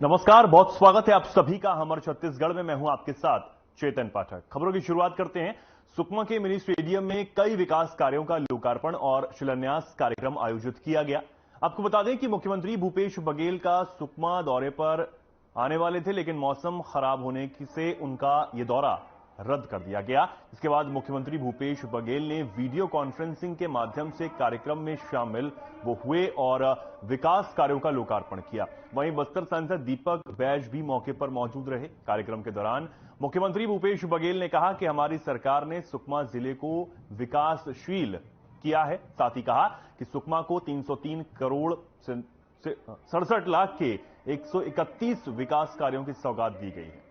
नमस्कार, बहुत स्वागत है आप सभी का हमर छत्तीसगढ़ में। मैं हूं आपके साथ चेतन पाठक। खबरों की शुरुआत करते हैं। सुकमा के मिनी स्टेडियम में कई विकास कार्यों का लोकार्पण और शिलान्यास कार्यक्रम आयोजित किया गया। आपको बता दें कि मुख्यमंत्री भूपेश बघेल का सुकमा दौरे पर आने वाले थे, लेकिन मौसम खराब होने से उनका यह दौरा रद्द कर दिया गया। इसके बाद मुख्यमंत्री भूपेश बघेल ने वीडियो कॉन्फ्रेंसिंग के माध्यम से कार्यक्रम में शामिल हुए और विकास कार्यों का लोकार्पण किया। वहीं बस्तर सांसद दीपक बैज भी मौके पर मौजूद रहे। कार्यक्रम के दौरान मुख्यमंत्री भूपेश बघेल ने कहा कि हमारी सरकार ने सुकमा जिले को विकासशील किया है। साथ ही कहा कि सुकमा को 303 करोड़ से 67 लाख के 131 विकास कार्यों की सौगात दी गई है।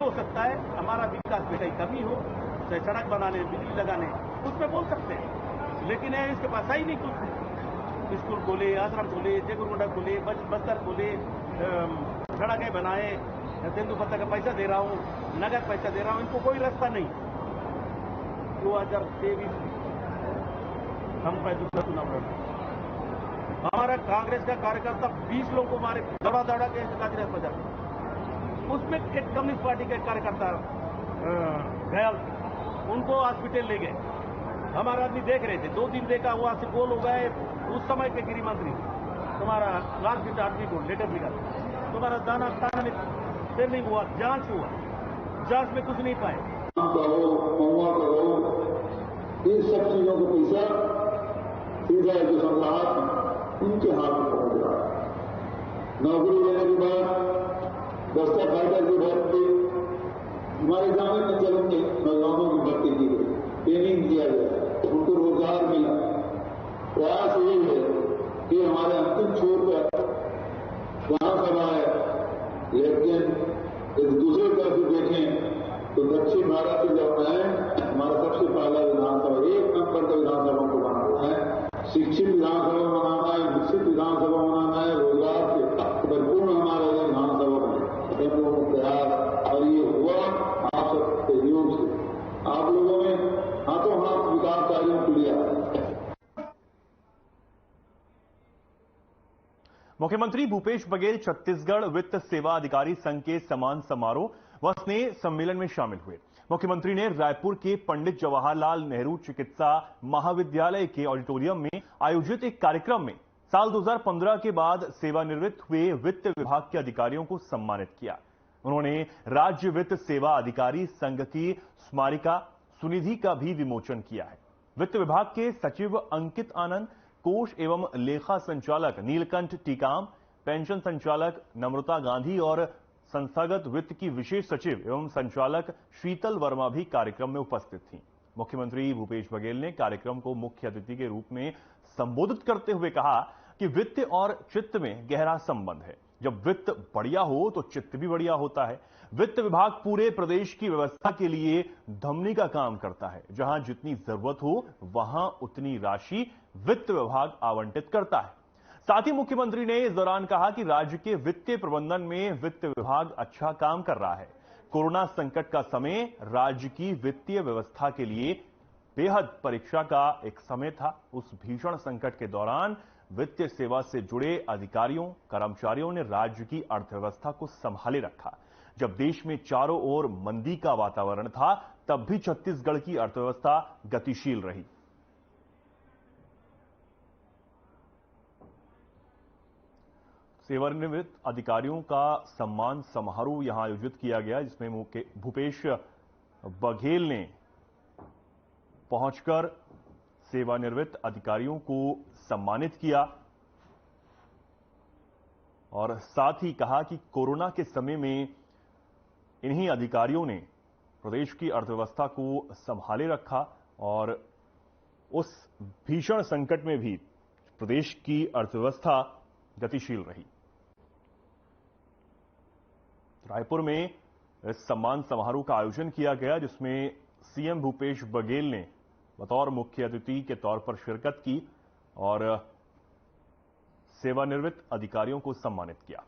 हो सकता है हमारा विकास में कहीं कमी हो, चाहे सड़क बनाने, बिजली लगाने, उसमें बोल सकते हैं, लेकिन इसके पास ही नहीं कुछ। स्कूल खोले, आश्रम खोले, जयगुरुगुंडा खोले, बस्तर खोले, सड़कें बनाए, तेंदुपत्ता का पैसा दे रहा हूं, नगद पैसा दे रहा हूं, इनको कोई रास्ता नहीं। 2023 हम का दूसरा चुनाव लड़ा, हमारा कांग्रेस का कार्यकर्ता 20 लोगों को मारे, दौड़ा दौड़ा के गाजीराज बाजार, उसमें एक कम्युनिस्ट पार्टी के कार्यकर्ता घायल, उनको हॉस्पिटल ले गए। हमारा आदमी देख रहे थे, 2 दिन देखा, वहां से गोल हो गए। उस समय के गृह मंत्री तुम्हारा लाल सीट आदमी को लेटर लिखा, तुम्हारा दाना ताना में ट्रेनिंग हुआ, जांच हुआ, जांच में कुछ नहीं पाए। इन सब चीजों को पैसा सीधा जो संग्राहक उनके हाथ में पहुंच रहा है। नौकरी लेने के बाद बस्तर फाइटर की भर्ती, हमारे ग्रामीण अंचलों में नौजवानों की भर्ती की गई, ट्रेनिंग दिया गया, उनको रोजगार मिला। प्रयास यही है कि हमारे अंतिम छोर पर विधानसभा है, लेकिन एक दूसरे तरफ देखें तो दक्षिण भारत से जब आए, हमारा सबसे पहला विधानसभा 1 नंबर का विधानसभा को बनाना है। शिक्षित विधानसभा बनाना है, विकसित विधानसभा बनाना है, रोजगार से परिपूर्ण हमारा विधानसभा प्रयास, और ये हुआ आप सब सहयोग से। आप लोगों ने हाथों हाथ विकास कार्यों को लिया। मुख्यमंत्री भूपेश बघेल छत्तीसगढ़ वित्त सेवा अधिकारी संघ के सम्मान समारोह व स्नेह सम्मेलन में शामिल हुए। मुख्यमंत्री ने रायपुर के पंडित जवाहरलाल नेहरू चिकित्सा महाविद्यालय के ऑडिटोरियम में आयोजित एक कार्यक्रम में साल 2015 के बाद सेवानिवृत्त हुए वित्त विभाग के अधिकारियों को सम्मानित किया। उन्होंने राज्य वित्त सेवा अधिकारी संघ की स्मारिका सुनिधि का भी विमोचन किया है। वित्त विभाग के सचिव अंकित आनंद, कोष एवं लेखा संचालक नीलकंठ टीकाम, पेंशन संचालक नम्रता गांधी और संस्थागत वित्त की विशेष सचिव एवं संचालक शीतल वर्मा भी कार्यक्रम में उपस्थित थीं। मुख्यमंत्री भूपेश बघेल ने कार्यक्रम को मुख्य अतिथि के रूप में संबोधित करते हुए कहा कि वित्त और चित्त में गहरा संबंध है। जब वित्त बढ़िया हो तो चित्त भी बढ़िया होता है। वित्त विभाग पूरे प्रदेश की व्यवस्था के लिए धमनी का काम करता है। जहां जितनी जरूरत हो वहां उतनी राशि वित्त विभाग आवंटित करता है। साथ ही मुख्यमंत्री ने इस दौरान कहा कि राज्य के वित्तीय प्रबंधन में वित्त विभाग अच्छा काम कर रहा है। कोरोना संकट का समय राज्य की वित्तीय व्यवस्था के लिए बेहद परीक्षा का एक समय था। उस भीषण संकट के दौरान वित्तीय सेवा से जुड़े अधिकारियों, कर्मचारियों ने राज्य की अर्थव्यवस्था को संभाले रखा। जब देश में चारों ओर मंदी का वातावरण था, तब भी छत्तीसगढ़ की अर्थव्यवस्था गतिशील रही। सेवानिवृत्त अधिकारियों का सम्मान समारोह यहां आयोजित किया गया, जिसमें भूपेश बघेल ने पहुंचकर सेवानिवृत्त अधिकारियों को सम्मानित किया और साथ ही कहा कि कोरोना के समय में इन्हीं अधिकारियों ने प्रदेश की अर्थव्यवस्था को संभाले रखा और उस भीषण संकट में भी प्रदेश की अर्थव्यवस्था गतिशील रही। रायपुर में इस सम्मान समारोह का आयोजन किया गया, जिसमें सीएम भूपेश बघेल ने बतौर मुख्य अतिथि के तौर पर शिरकत की और सेवानिवृत्त अधिकारियों को सम्मानित किया।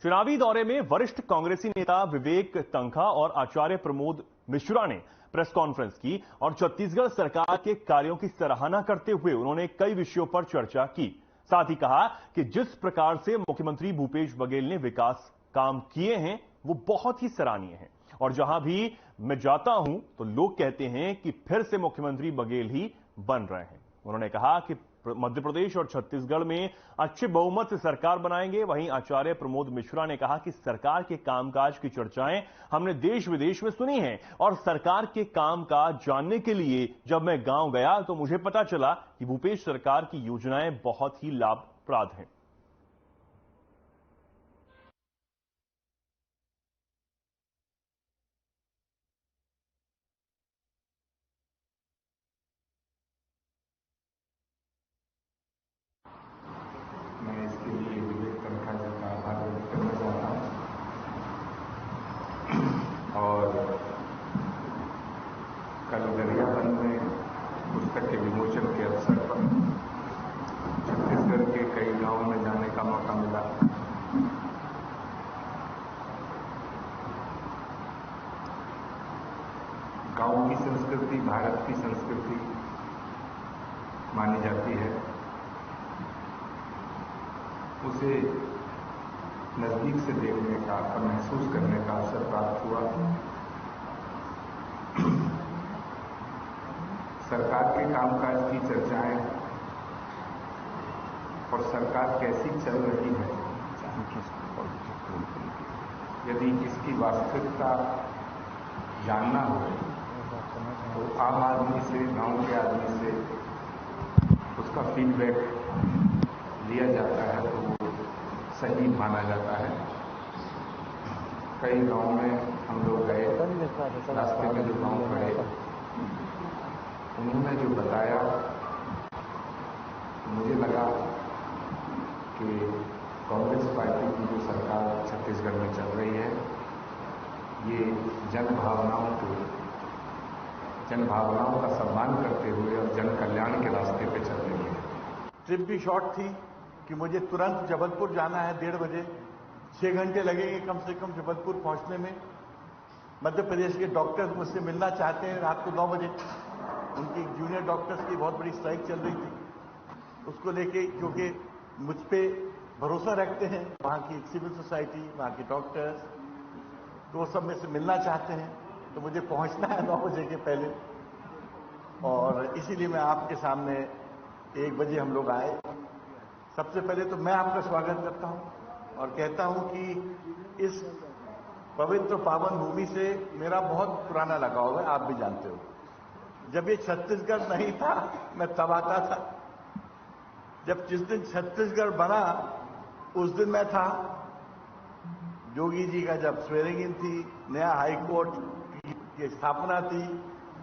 चुनावी दौरे में वरिष्ठ कांग्रेसी नेता विवेक तन्खा और आचार्य प्रमोद मिश्रा ने प्रेस कॉन्फ्रेंस की और छत्तीसगढ़ सरकार के कार्यों की सराहना करते हुए उन्होंने कई विषयों पर चर्चा की। साथ ही कहा कि जिस प्रकार से मुख्यमंत्री भूपेश बघेल ने विकास काम किए हैं वो बहुत ही सराहनीय हैं और जहां भी मैं जाता हूं तो लोग कहते हैं कि फिर से मुख्यमंत्री बघेल ही बन रहे हैं। उन्होंने कहा कि मध्य प्रदेश और छत्तीसगढ़ में अच्छे बहुमत से सरकार बनाएंगे। वहीं आचार्य प्रमोद मिश्रा ने कहा कि सरकार के कामकाज की चर्चाएं हमने देश विदेश में सुनी हैं और सरकार के कामकाज जानने के लिए जब मैं गांव गया तो मुझे पता चला कि भूपेश सरकार की योजनाएं बहुत ही लाभप्रद हैं। मैं इसके लिए विवेक तन्खा जी का आभार व्यक्त करना चाहता हूँ और कल गरियाबंद में पुस्तक के विमोचन के अवसर पर छत्तीसगढ़ के कई गांवों में जाने का मौका मिला। गांव की संस्कृति भारत की संस्कृति मानी जाती है, उसे नजदीक से देखने का और महसूस करने का अवसर प्राप्त हुआ। सरकार के कामकाज की चर्चाएं और सरकार कैसी चल रही है, यदि इसकी वास्तविकता जानना हो तो आम आदमी से, गांव के आदमी से उसका फीडबैक लिया जाता है तो वो सही माना जाता है। कई गांव में हम लोग गए, रास्ते में जो गांव खड़े उन्होंने जो बताया मुझे लगा कि कांग्रेस पार्टी की जो सरकार छत्तीसगढ़ में चल रही है ये जन भावनाओं का सम्मान करते हुए और जन कल्याण के रास्ते पे चल रही है। ट्रिप भी शॉर्ट थी कि मुझे तुरंत जबलपुर जाना है 1:30 बजे, 6 घंटे लगेंगे कम से कम जबलपुर पहुंचने में। मध्य प्रदेश के डॉक्टर्स मुझसे मिलना चाहते हैं रात को 9 बजे। उनकी जूनियर डॉक्टर्स की बहुत बड़ी स्ट्राइक चल रही थी, उसको लेके क्योंकि मुझ पे भरोसा रखते हैं वहाँ की सिविल सोसाइटी, वहाँ के डॉक्टर्स, तो वो सब में से मिलना चाहते हैं, तो मुझे पहुँचना है 9 बजे के पहले। और इसीलिए मैं आपके सामने 1 बजे हम लोग आए। सबसे पहले तो मैं आपका स्वागत करता हूं और कहता हूं कि इस पवित्र पावन भूमि से मेरा बहुत पुराना लगाव है, आप भी जानते हो। जब ये छत्तीसगढ़ नहीं था मैं तब आता था, जब जिस दिन छत्तीसगढ़ बना उस दिन मैं था। जोगी जी का जब स्वेरिंग इन थी, नया हाई कोर्ट की स्थापना थी,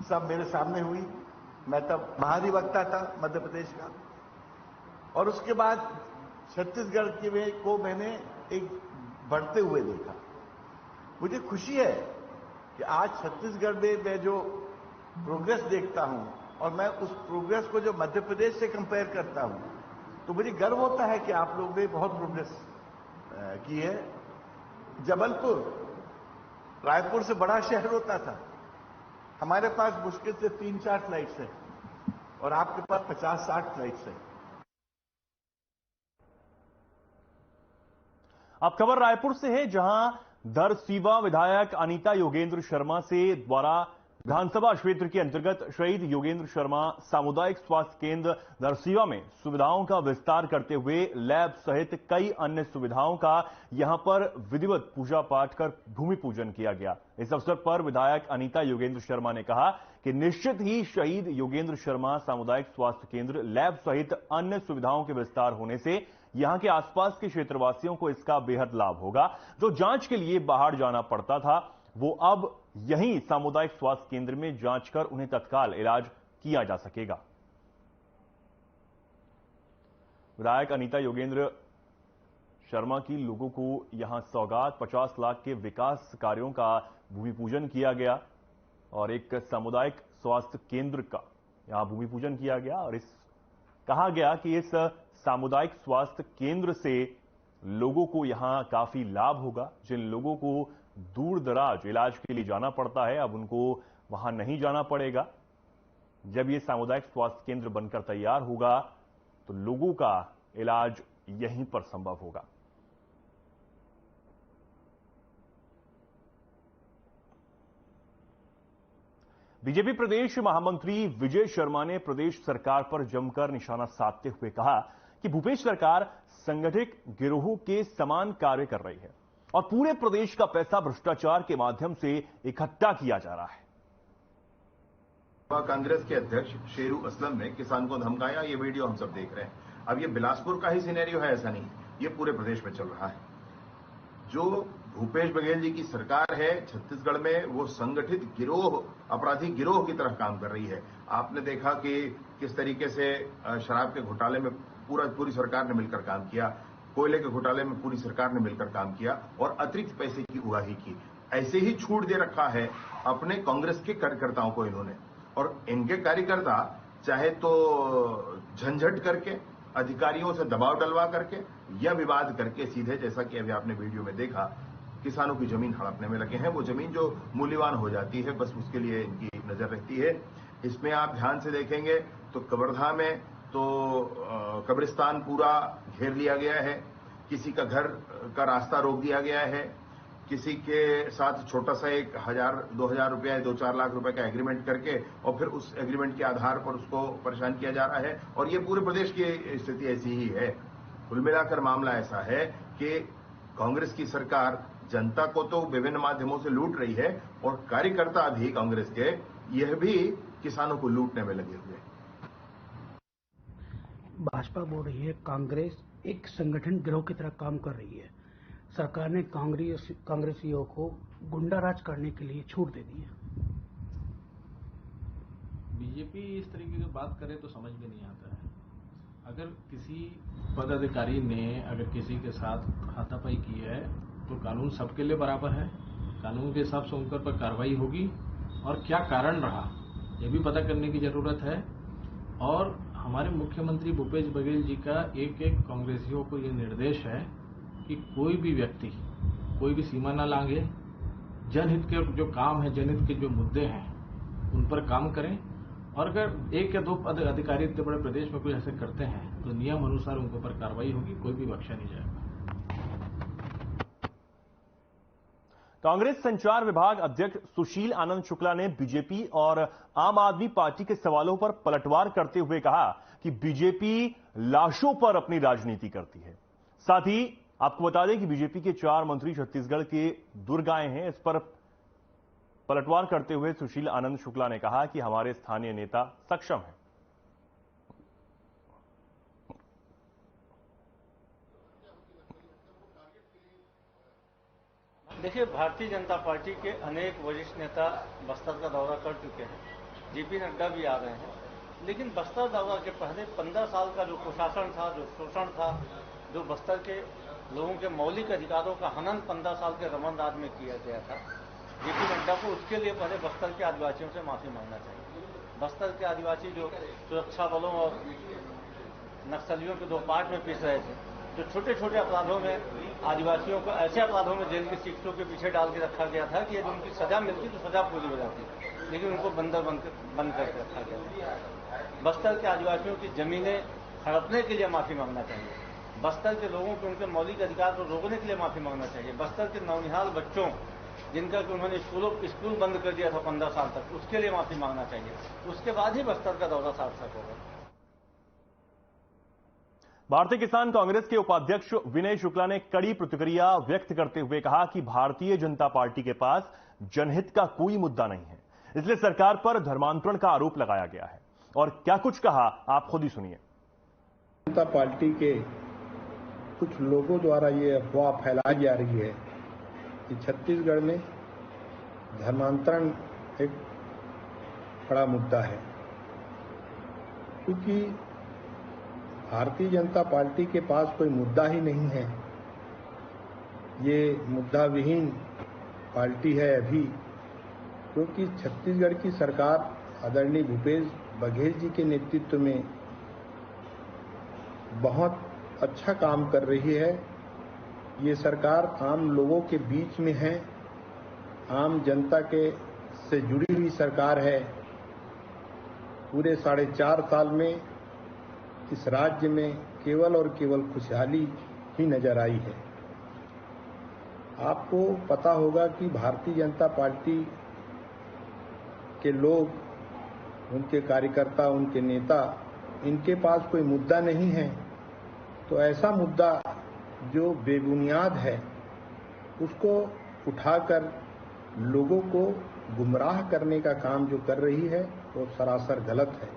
सब मेरे सामने हुई। मैं तब महाधिवक्ता था मध्य प्रदेश का। और उसके बाद छत्तीसगढ़ को मैंने एक बढ़ते हुए देखा। मुझे खुशी है कि आज छत्तीसगढ़ में मैं जो प्रोग्रेस देखता हूं और मैं उस प्रोग्रेस को जो मध्य प्रदेश से कंपेयर करता हूं तो मुझे गर्व होता है कि आप लोग ने बहुत प्रोग्रेस की है। जबलपुर रायपुर से बड़ा शहर होता था, हमारे पास मुश्किल से 3-4 फ्लाइट्स हैं और आपके पास 50-60 फ्लाइट्स हैं। अब खबर रायपुर से है, जहां दरसीवा विधायक अनीता योगेंद्र शर्मा से द्वारा विधानसभा क्षेत्र के अंतर्गत शहीद योगेंद्र शर्मा सामुदायिक स्वास्थ्य केंद्र दरसीवा में सुविधाओं का विस्तार करते हुए लैब सहित कई अन्य सुविधाओं का यहां पर विधिवत पूजा पाठ कर भूमि पूजन किया गया। इस अवसर पर विधायक अनीता योगेंद्र शर्मा ने कहा कि निश्चित ही शहीद योगेंद्र शर्मा सामुदायिक स्वास्थ्य केंद्र लैब सहित अन्य सुविधाओं के विस्तार होने से यहां के आसपास के क्षेत्रवासियों को इसका बेहद लाभ होगा। जो जांच के लिए बाहर जाना पड़ता था वो अब यहीं सामुदायिक स्वास्थ्य केंद्र में जांच कर उन्हें तत्काल इलाज किया जा सकेगा। विधायक अनीता योगेंद्र शर्मा की लोगों को यहां सौगात 50 लाख के विकास कार्यों का भूमि पूजन किया गया और एक सामुदायिक स्वास्थ्य केंद्र का यहां भूमि पूजन किया गया और कहा गया कि इस सामुदायिक स्वास्थ्य केंद्र से लोगों को यहां काफी लाभ होगा। जिन लोगों को दूर दराज इलाज के लिए जाना पड़ता है, अब उनको वहां नहीं जाना पड़ेगा। जब ये सामुदायिक स्वास्थ्य केंद्र बनकर तैयार होगा तो लोगों का इलाज यहीं पर संभव होगा। बीजेपी प्रदेश महामंत्री विजय शर्मा ने प्रदेश सरकार पर जमकर निशाना साधते हुए कहा कि भूपेश सरकार संगठित गिरोहों के समान कार्य कर रही है और पूरे प्रदेश का पैसा भ्रष्टाचार के माध्यम से इकट्ठा किया जा रहा है। कांग्रेस के अध्यक्ष शेरू असलम ने किसान को धमकाया, ये वीडियो हम सब देख रहे हैं। अब ये बिलासपुर का ही सिनेरियो है, ऐसा नहीं, ये पूरे प्रदेश में चल रहा है। जो भूपेश बघेल जी की सरकार है छत्तीसगढ़ में, वो संगठित गिरोह, अपराधी गिरोह की तरह काम कर रही है। आपने देखा कि किस तरीके से शराब के घोटाले में पूरी सरकार ने मिलकर काम किया, कोयले के घोटाले में पूरी सरकार ने मिलकर काम किया और अतिरिक्त पैसे की उगाही की। ऐसे ही छूट दे रखा है अपने कांग्रेस के कार्यकर्ताओं को इन्होंने, और इनके कार्यकर्ता चाहे तो झंझट करके, अधिकारियों से दबाव डलवा करके या विवाद करके सीधे, जैसा कि अभी आपने वीडियो में देखा, किसानों की जमीन हड़पने में लगे हैं। वो जमीन जो मूल्यवान हो जाती है, बस उसके लिए इनकी नजर रहती है। इसमें आप ध्यान से देखेंगे तो कवर्धा में तो कब्रिस्तान पूरा घेर लिया गया है, किसी का घर का रास्ता रोक दिया गया है, किसी के साथ छोटा सा 1,000-2,000 रुपया, 2-4 लाख रुपए का एग्रीमेंट करके और फिर उस एग्रीमेंट के आधार पर उसको परेशान किया जा रहा है। और ये पूरे प्रदेश की स्थिति ऐसी ही है। कुल मिलाकर मामला ऐसा है कि कांग्रेस की सरकार जनता को तो विभिन्न माध्यमों से लूट रही है और कार्यकर्ता भी कांग्रेस के यह भी किसानों को लूटने में लगे हुए हैं। भाजपा बोल रही है कांग्रेस एक संगठन गिरोह की तरह काम कर रही है। सरकार ने कांग्रेसियों को गुंडाराज करने के लिए छूट दे दी है। बीजेपी इस तरीके की बात करे तो समझ में नहीं आता है। अगर किसी पदाधिकारी ने अगर किसी के साथ हाथापाई की है तो कानून सबके लिए बराबर है, कानून के हिसाब से उनके ऊपर कार्रवाई होगी और क्या कारण रहा ये भी पता करने की जरूरत है। और हमारे मुख्यमंत्री भूपेश बघेल जी का एक कांग्रेसियों को ये निर्देश है कि कोई भी व्यक्ति कोई भी सीमा न लांघे, जनहित के जो काम है, जनहित के जो मुद्दे हैं उन पर काम करें, और अगर 1 या 2 अधिकारी इतने बड़े प्रदेश में कोई ऐसे करते हैं तो नियम अनुसार उनके ऊपर कार्रवाई होगी, कोई भी बख्शा नहीं जाएगा। कांग्रेस संचार विभाग अध्यक्ष सुशील आनंद शुक्ला ने बीजेपी और आम आदमी पार्टी के सवालों पर पलटवार करते हुए कहा कि बीजेपी लाशों पर अपनी राजनीति करती है। साथ ही आपको बता दें कि बीजेपी के 4 मंत्री छत्तीसगढ़ के दुर्ग आए हैं। इस पर पलटवार करते हुए सुशील आनंद शुक्ला ने कहा कि हमारे स्थानीय नेता सक्षम हैं। देखिए, भारतीय जनता पार्टी के अनेक वरिष्ठ नेता बस्तर का दौरा कर चुके हैं, जेपी नड्डा भी आ रहे हैं, लेकिन बस्तर दौरा के पहले 15 साल का जो कुशासन था, जो शोषण था, जो बस्तर के लोगों के मौलिक अधिकारों का हनन 15 साल के रमन राज में किया गया था, जेपी नड्डा को उसके लिए पहले बस्तर के आदिवासियों से माफी मांगना चाहिए। बस्तर के आदिवासी जो सुरक्षा बलों और नक्सलियों के 2 पार्ट में पिस रहे थे, जो छोटे छोटे अपराधों में आदिवासियों को ऐसे अपराधों में जेल की शिक्षों के पीछे डाल के रखा गया था कि यदि उनकी सजा मिलती तो सजा पूरी हो जाती, लेकिन उनको बंद करके रखा गया। बस्तर के आदिवासियों की जमीनें हड़पने के लिए माफी मांगना चाहिए। बस्तर के लोगों को उनके मौलिक अधिकार को रोकने के लिए माफी मांगना चाहिए। बस्तर के नौनिहाल बच्चों जिनका कि उन्होंने स्कूल बंद कर दिया था 15 साल तक, उसके लिए माफी मांगना चाहिए। उसके बाद ही बस्तर का दौरा सार्थक होगा। भारतीय किसान कांग्रेस के उपाध्यक्ष विनय शुक्ला ने कड़ी प्रतिक्रिया व्यक्त करते हुए कहा कि भारतीय जनता पार्टी के पास जनहित का कोई मुद्दा नहीं है, इसलिए सरकार पर धर्मांतरण का आरोप लगाया गया है। और क्या कुछ कहा, आप खुद ही सुनिए। जनता पार्टी के कुछ लोगों द्वारा ये अफवाह फैलाई जा रही है कि छत्तीसगढ़ में धर्मांतरण एक बड़ा मुद्दा है, क्योंकि भारतीय जनता पार्टी के पास कोई मुद्दा ही नहीं है। ये मुद्दा विहीन पार्टी है अभी, क्योंकि छत्तीसगढ़ की सरकार आदरणीय भूपेश बघेल जी के नेतृत्व में बहुत अच्छा काम कर रही है ये सरकार आम लोगों के बीच में है, आम जनता के से जुड़ी हुई सरकार है। पूरे 4.5 साल में इस राज्य में केवल और केवल खुशहाली ही नजर आई है। आपको पता होगा कि भारतीय जनता पार्टी के लोग, उनके कार्यकर्ता, उनके नेता, इनके पास कोई मुद्दा नहीं है तो ऐसा मुद्दा जो बेबुनियाद है उसको उठाकर लोगों को गुमराह करने का काम जो कर रही है वो सरासर गलत है।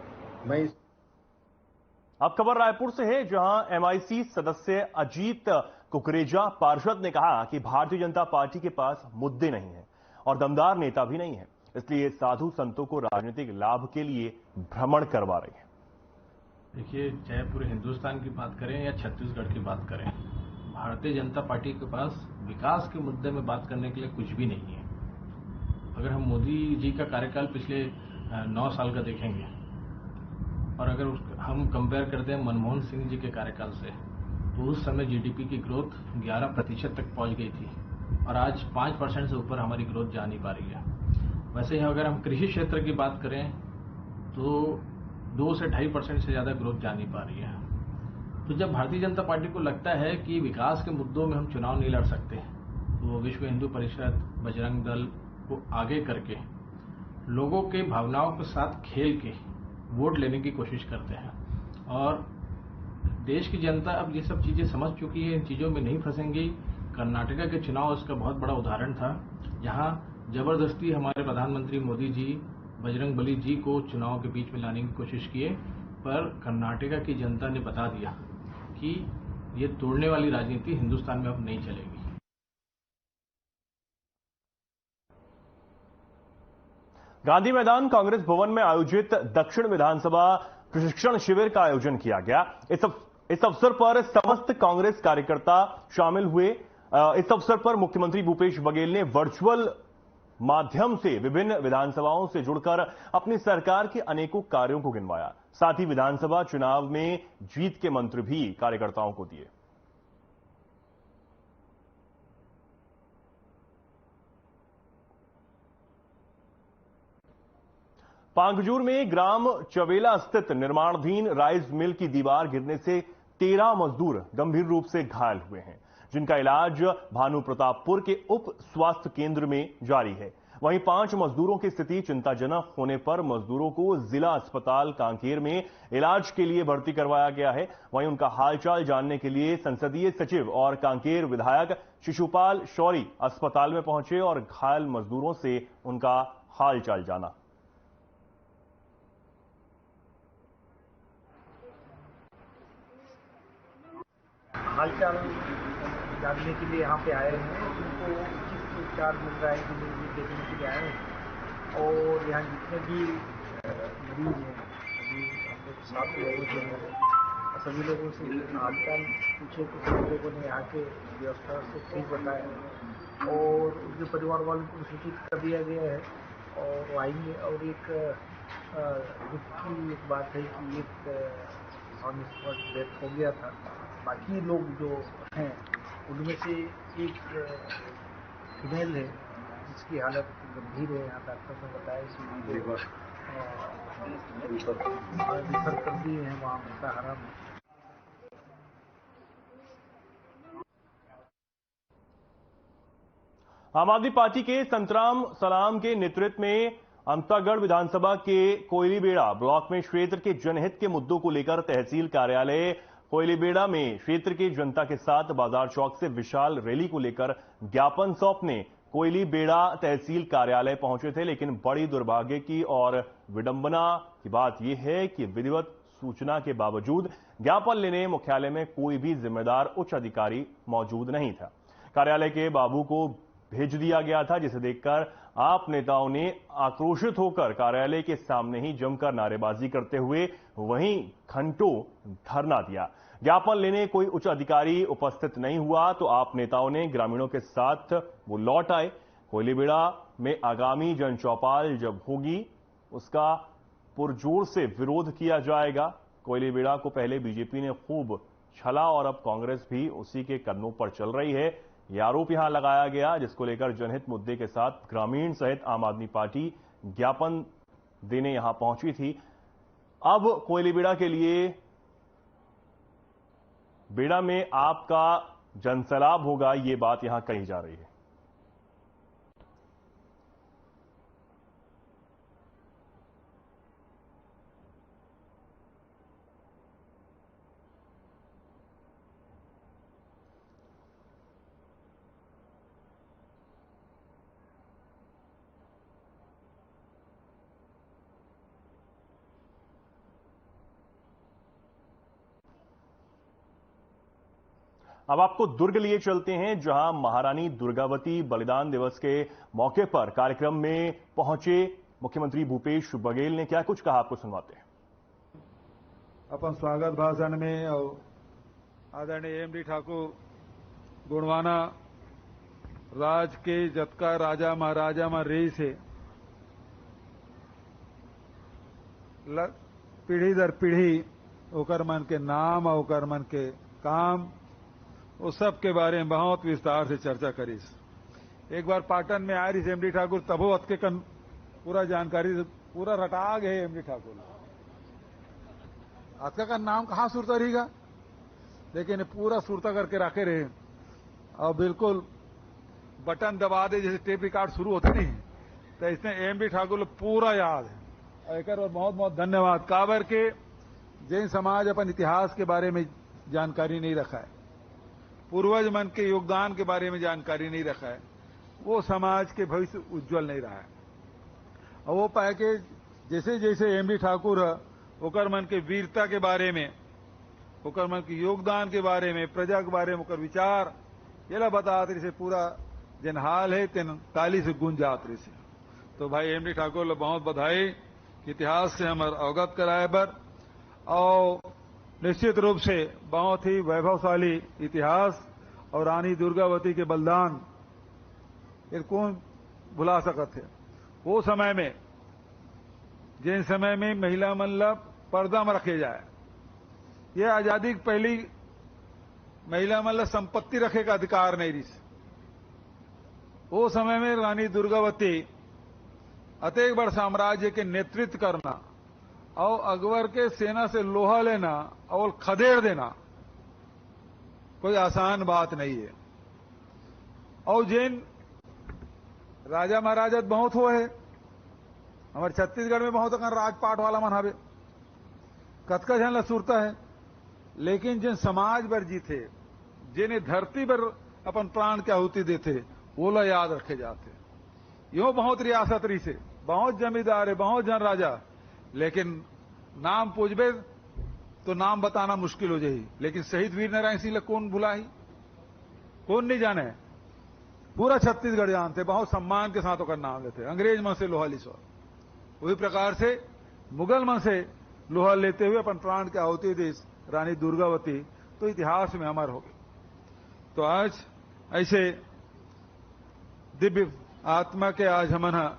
अब खबर रायपुर से है, जहां एमआईसी सदस्य अजीत कुकरेजा पार्षद ने कहा कि भारतीय जनता पार्टी के पास मुद्दे नहीं है और दमदार नेता भी नहीं है, इसलिए साधु संतों को राजनीतिक लाभ के लिए भ्रमण करवा रही है। देखिए, चाहे पूरे हिंदुस्तान की बात करें या छत्तीसगढ़ की बात करें, भारतीय जनता पार्टी के पास विकास के मुद्दे में बात करने के लिए कुछ भी नहीं है। अगर हम मोदी जी का कार्यकाल पिछले 9 साल का देखेंगे और अगर हम कंपेयर करते हैं मनमोहन सिंह जी के कार्यकाल से, तो उस समय जीडीपी की ग्रोथ 11% तक पहुंच गई थी और आज 5% से ऊपर हमारी ग्रोथ जा नहीं पा रही है। वैसे ही अगर हम कृषि क्षेत्र की बात करें तो 2 से 2.5% से ज्यादा ग्रोथ जा नहीं पा रही है। तो जब भारतीय जनता पार्टी को लगता है कि विकास के मुद्दों में हम चुनाव नहीं लड़ सकते, तो वो विश्व हिंदू परिषद, बजरंग दल को आगे करके लोगों के भावनाओं के साथ खेल के वोट लेने की कोशिश करते हैं। और देश की जनता अब ये सब चीजें समझ चुकी है, इन चीजों में नहीं फंसेंगी। कर्नाटका के चुनाव उसका बहुत बड़ा उदाहरण था, जहां जबरदस्ती हमारे प्रधानमंत्री मोदी जी बजरंगबली जी को चुनाव के बीच में लाने की कोशिश किए, पर कर्नाटका की जनता ने बता दिया कि ये तोड़ने वाली राजनीति हिंदुस्तान में अब नहीं चलेगी। गांधी मैदान कांग्रेस भवन में आयोजित दक्षिण विधानसभा प्रशिक्षण शिविर का आयोजन किया गया। इस अवसर पर समस्त कांग्रेस कार्यकर्ता शामिल हुए। इस अवसर पर मुख्यमंत्री भूपेश बघेल ने वर्चुअल माध्यम से विभिन्न विधानसभाओं से जुड़कर अपनी सरकार के अनेकों कार्यों को गिनवाया। साथ ही विधानसभा चुनाव में जीत के मंत्र भी कार्यकर्ताओं को दिए। पांगजूर में ग्राम चवेला स्थित निर्माणाधीन राइस मिल की दीवार गिरने से 13 मजदूर गंभीर रूप से घायल हुए हैं, जिनका इलाज भानु प्रतापपुर के उप स्वास्थ्य केंद्र में जारी है। वहीं 5 मजदूरों की स्थिति चिंताजनक होने पर मजदूरों को जिला अस्पताल कांकेर में इलाज के लिए भर्ती करवाया गया है। वहीं उनका हालचाल जानने के लिए संसदीय सचिव और कांकेर विधायक शिशुपाल शौरी अस्पताल में पहुंचे और घायल मजदूरों से उनका हालचाल जाना। हालचाल जानने के लिए यहाँ पे आए हैं, उनको उचित उपचार मिल रहा है कि नहीं देखने के लिए आए हैं। और यहाँ जितने भी मरीज हैं, अभी हम लोग 7 लोगों से हैं, सभी लोगों से हालचाल पूछे तो सभी लोगों ने यहाँ के व्यवस्था से ठीक बताया और उनके परिवार वालों को सूचित कर दिया गया है और आएंगे। और एक दुख की एक बात है कि एक ऑन स्पॉट डेथ हो गया था। बाकी लोग जो हैं उनमें से एक फीमेल है जिसकी हालत गंभीर है। यहाँ डॉक्टर ने बताया कि रिफर कर दिए हैं वहाँ मुताहरा में। आम आदमी पार्टी के संतराम सलाम के नेतृत्व में अमतागढ़ विधानसभा के कोयलीबेड़ा ब्लॉक में क्षेत्र के जनहित के मुद्दों को लेकर तहसील कार्यालय कोयलीबेड़ा में क्षेत्र की जनता के साथ बाजार चौक से विशाल रैली को लेकर ज्ञापन सौंपने कोयलीबेड़ा तहसील कार्यालय पहुंचे थे। लेकिन बड़ी दुर्भाग्य की और विडंबना की बात यह है कि विधिवत सूचना के बावजूद ज्ञापन लेने मुख्यालय में कोई भी जिम्मेदार उच्च अधिकारी मौजूद नहीं था। कार्यालय के बाबू को भेज दिया गया था, जिसे देखकर आप नेताओं ने आक्रोशित होकर कार्यालय के सामने ही जमकर नारेबाजी करते हुए वहीं घंटों धरना दिया। ज्ञापन लेने कोई उच्च अधिकारी उपस्थित नहीं हुआ तो आप नेताओं ने ग्रामीणों के साथ वो लौट आए। कोयलीबेड़ा में आगामी जन चौपाल जब होगी उसका पुरजोर से विरोध किया जाएगा। कोयलीबेड़ा को पहले बीजेपी ने खूब छला और अब कांग्रेस भी उसी के कदमों पर चल रही है। ये आरोप यहां लगाया गया, जिसको लेकर जनहित मुद्दे के साथ ग्रामीण सहित आम आदमी पार्टी ज्ञापन देने यहां पहुंची थी। अब कोयलीबेड़ा के लिए बेड़ा में आपका जनसैलाब होगा, ये बात यहां कही जा रही है। अब आपको दुर्ग लिए चलते हैं, जहां महारानी दुर्गावती बलिदान दिवस के मौके पर कार्यक्रम में पहुंचे मुख्यमंत्री भूपेश बघेल ने क्या कुछ कहा, आपको सुनवाते हैं। अपन स्वागत भाषण में और आदरणीय एमडी ठाकुर गुणवाना राज के जतका राजा महाराजा में रही से पीढ़ी दर पीढ़ी ओकर मन के नाम और ओकर मन के काम वो सब के बारे में बहुत विस्तार से चर्चा करी। एक बार पाटन में आए रही एमडी ठाकुर, तबो अतके कन पूरा जानकारी पूरा रटा गए एमडी ठाकुर। अतका का नाम कहाँ सुरता रहेगा, लेकिन पूरा सुरता करके रखे रहे और बिल्कुल बटन दबा दे जैसे टेप रिकॉर्ड शुरू होते नहीं, तो इसने एमडी ठाकुर पूरा याद है। एक और बहुत बहुत धन्यवाद। काबर के जैन समाज अपन इतिहास के बारे में जानकारी नहीं रखा है, पूर्वज मन के योगदान के बारे में जानकारी नहीं रखा है, वो समाज के भविष्य उज्जवल नहीं रहा है। और वो पाए के जैसे जैसे एमडी ठाकुर ओकर मन के वीरता के बारे में, ओकर मन के योगदान के बारे में, प्रजा के बारे में ओकर विचार ये ला बतात रही से पूरा जन हाल है तेन ताली से गुंज जात रही से। तो भाई एमडी ठाकुर ला बहुत बधाई, इतिहास से हमार अवगत कराए बर। और निश्चित रूप से बहुत ही वैभवशाली इतिहास और रानी दुर्गावती के बलिदान ये कौन भुला सकत है। वो समय में जिन समय में महिला मन ला पर्दा में रखे जाए, ये आजादी की पहली महिला मन ला संपत्ति रखे का अधिकार नहीं रही। वो समय में रानी दुर्गावती अतेक बड़ साम्राज्य के नेतृत्व करना और अकबर के सेना से लोहा लेना और खदेड़ देना कोई आसान बात नहीं है। और जिन राजा महाराजा बहुत हुए है, हमारे छत्तीसगढ़ में बहुत राजपाट वाला मन हवे, कतका झन ला सुरता है, लेकिन जिन समाज पर जीते, जिन्हें धरती पर अपन प्राण की आहुति देते, वो ला याद रखे जाते। यो बहुत रियासत रही से, बहुत जमींदार है, बहुत जन राजा, लेकिन नाम पूछबे तो नाम बताना मुश्किल हो जाही। लेकिन शहीद वीर नारायण सिंह कौन भुलाई, कौन नहीं जाने, पूरा छत्तीसगढ़ जानते, बहुत सम्मान के साथ होकर नाम लेते। अंग्रेज मन से लोहा लिसवा, वही प्रकार से मुगल मन से लोहा लेते हुए अपन प्राण के आहुति दी रानी दुर्गावती, तो इतिहास में अमर हो गई। तो आज ऐसे दिव्य आत्मा के आज हमन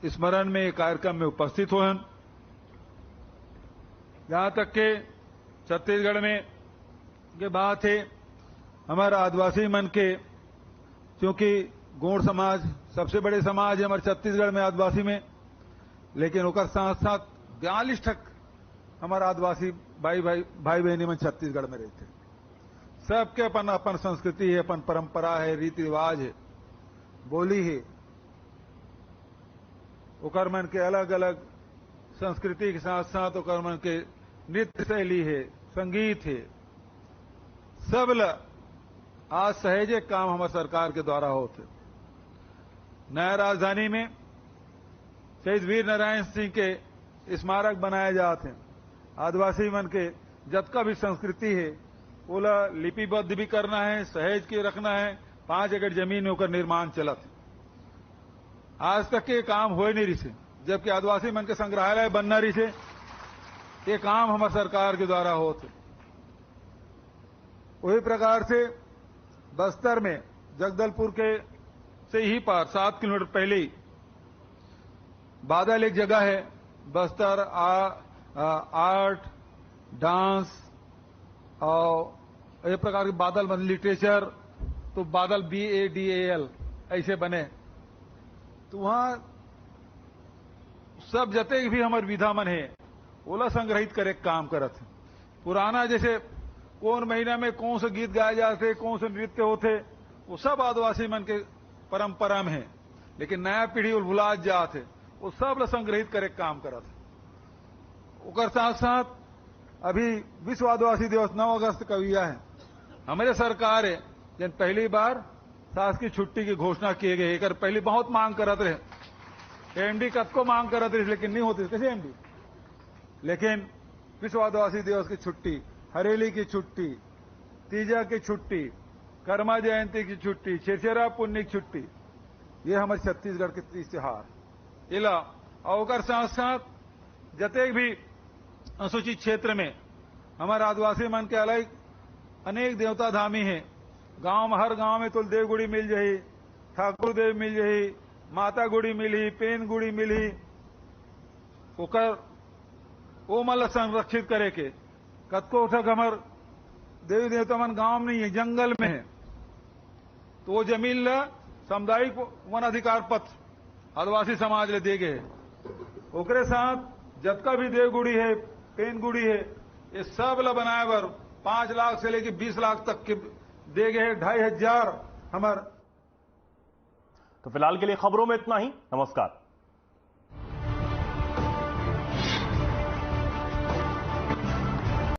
स्मरण में कार्यक्रम में उपस्थित हुए। जहां तक के छत्तीसगढ़ में के बात है, हमारा आदिवासी मन के, क्योंकि गौड़ समाज सबसे बड़े समाज है हमारे छत्तीसगढ़ में आदिवासी में, लेकिन ओकर साथ साथ 42% हमारा आदिवासी भाई बहनी मन छत्तीसगढ़ में रहते। सबके अपन अपन संस्कृति है, अपन परंपरा है, रीति रिवाज है, बोली है, ओकर मन के अलग अलग संस्कृति के साथ साथ ओकर मन के नृत्य शैली है, संगीत है। सब आज सहेजे काम हमारे सरकार के द्वारा होते। नया राजधानी में शहीद वीर नारायण सिंह के स्मारक बनाए जाते हैं। आदिवासी मन के जतका भी संस्कृति है ओला लिपिबद्ध भी करना है, सहेज के रखना है। 5 एकड़ जमीन में होकर निर्माण चला था। आज तक के काम हो नहीं रही से, जबकि आदिवासी मन के संग्रहालय बनना रही से, ये काम हमारे सरकार के द्वारा होते। वही प्रकार से बस्तर में जगदलपुर के से ही पार 7 किलोमीटर पहले ही बादल एक जगह है। बस्तर आर्ट, डांस और ये प्रकार के बादल बने, लिटरेचर तो बादल BADAL ऐसे बने। तो वहां सब जते भी हमारे विधा मन है ओला संग्रहित करे काम करत। पुराना जैसे कौन महीना में कौन से गीत गाए जाते, कौन से नृत्य होते, वो सब आदिवासी मन के परंपरा में है, लेकिन नया पीढ़ी भुला जाते, वो सब ला संग्रहित करे काम करत। ओकर साथ साथ अभी विश्व आदिवासी दिवस 9 अगस्त का हुआ है। हमारे सरकार है जन पहली बार शासकीय छुट्टी की घोषणा किए गए। एक पहले बहुत मांग करत रहे, एमडी कब को मांग करत रहे, लेकिन नहीं होती कैसे एमडी। लेकिन विश्व आदिवासी दिवस की छुट्टी, हरेली की छुट्टी, तीजा की छुट्टी, कर्मा जयंती की छुट्टी, छेरछेरा पुण्य की छुट्टी, ये हमारे छत्तीसगढ़ के तीज त्योहार इला। और साथ साथ जते भी अनुसूचित क्षेत्र में हमारे आदिवासी मन के अलग अनेक देवता धामी हैं। गांव में हर गांव में तो देव गुड़ी मिल जाही, ठाकुर देव मिल जाही, माता गुड़ी मिली, पेन गुड़ी मिली। ओकर वो मतलब संरक्षित करे के कतको उठक हमार देवी देवता मन गांव में नहीं है, जंगल में है, तो वो जमीन ला सामुदायिक वन अधिकार पत्र आदिवासी समाज ले दे गए। ओकरे साथ जतका भी देव गुड़ी है, पेन गुड़ी है, ये सब ला बनाए बर 5 लाख से लेकर 20 लाख तक के दे गए। 2500 हमार। तो फिलहाल के लिए खबरों में इतना ही। नमस्कार।